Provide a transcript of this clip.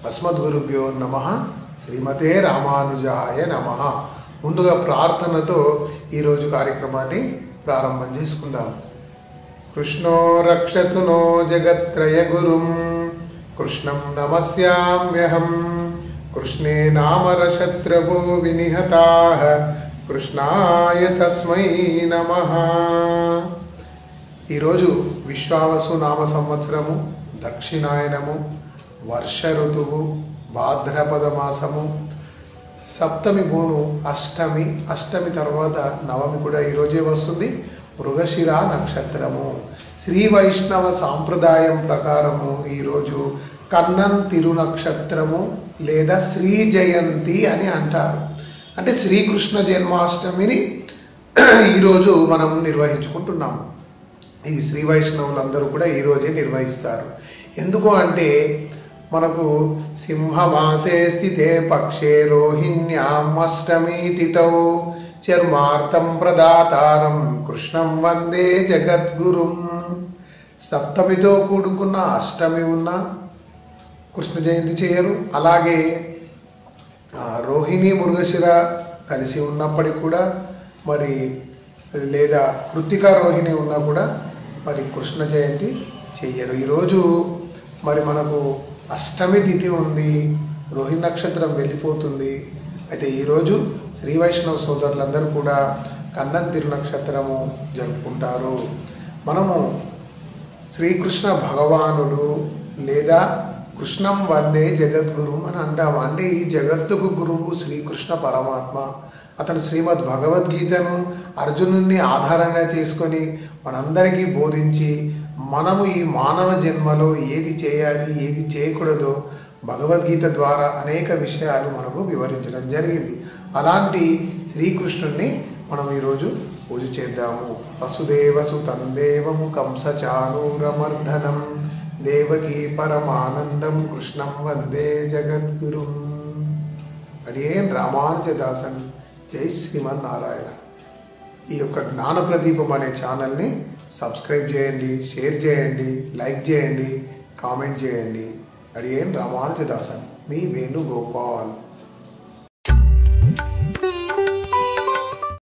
అస్మద్గురుభ్యో నమః. శ్రీమతే రామానుజాయ నమః. ముందుగా ప్రార్థనతో ఈరోజు కార్యక్రమాన్ని ప్రారంభం చేసుకుందాం. కృష్ణో రక్షతు నో జగత్రయ గురుం కృష్ణం నమస్యామ్యహం. కృష్ణే నామరశత్రవో వినిహతాః కృష్ణాయ తస్మై నమః. ఈరోజు విశ్వావసు నామ సంవత్సరము, దక్షిణాయనము, వర్ష ఋతువు, భాద్రపద మాసము, సప్తమి బోను అష్టమి, అష్టమి తర్వాత నవమి కూడా ఈరోజే వస్తుంది. మృగశిర నక్షత్రము. శ్రీ వైష్ణవ సాంప్రదాయం ప్రకారము ఈరోజు కన్నన్ తిరునక్షత్రము లేదా శ్రీ జయంతి అని అంటారు. అంటే శ్రీకృష్ణ జన్మాష్టమిని ఈరోజు మనం నిర్వహించుకుంటున్నాము. ఈ శ్రీ వైష్ణవులందరూ కూడా ఈరోజే నిర్వహిస్తారు. ఎందుకు అంటే మనకు సింహమాసే స్థితే పక్షే రోహిణ్యాం అష్టమి తిథౌ చర్మార్థం ప్రదాతారం కృష్ణం వందే జగద్గురుం. సప్తమితో కూడుకున్న అష్టమి ఉన్న కృష్ణ జయంతి చేయరు. అలాగే రోహిణి మృగశిర కలిసి ఉన్నప్పటికి కూడా మరి లేదా కృత్తికా రోహిణి ఉన్నా కూడా మరి కృష్ణ జయంతి చెయ్యరు. ఈరోజు మరి మనకు అష్టమి తిథి ఉంది, రోహిణి నక్షత్రం వెళ్ళిపోతుంది. అయితే ఈరోజు శ్రీ వైష్ణవ సోదరులందరూ కూడా కన్నన్ తిరునక్షత్రము జరుపుకుంటారు. మనము శ్రీకృష్ణ భగవానుడు లేదా కృష్ణం వందే జగద్గురు అని అంటాము. అంటే ఈ జగత్తుకు గురువు శ్రీకృష్ణ పరమాత్మ. అతను శ్రీమద్ భగవద్గీతను అర్జునుడిని ఆధారంగా చేసుకొని మనందరికీ బోధించి మనము ఈ మానవ జన్మలో ఏది చేయాలి ఏది చేయకూడదో భగవద్గీత ద్వారా అనేక విషయాలు మనకు వివరించడం జరిగింది. అలాంటి శ్రీకృష్ణుడిని మనం ఈరోజు పూజ చేద్దాము. వసుదేవసుతం దేవం కంసచానూరమర్దనం దేవకీ పరమానందం కృష్ణం వందే జగద్గురుం. అడియేన్ రామానుజదాసన్. జై శ్రీమన్నారాయణ. ఈ యొక్క జ్ఞాన ప్రదీపం అనే ఛానల్ని సబ్స్క్రైబ్ చేయండి, షేర్ చేయండి, లైక్ చేయండి, కామెంట్ చేయండి. అడియేన్ రామానుజదాసన్. మీ వేణుగోపాల్.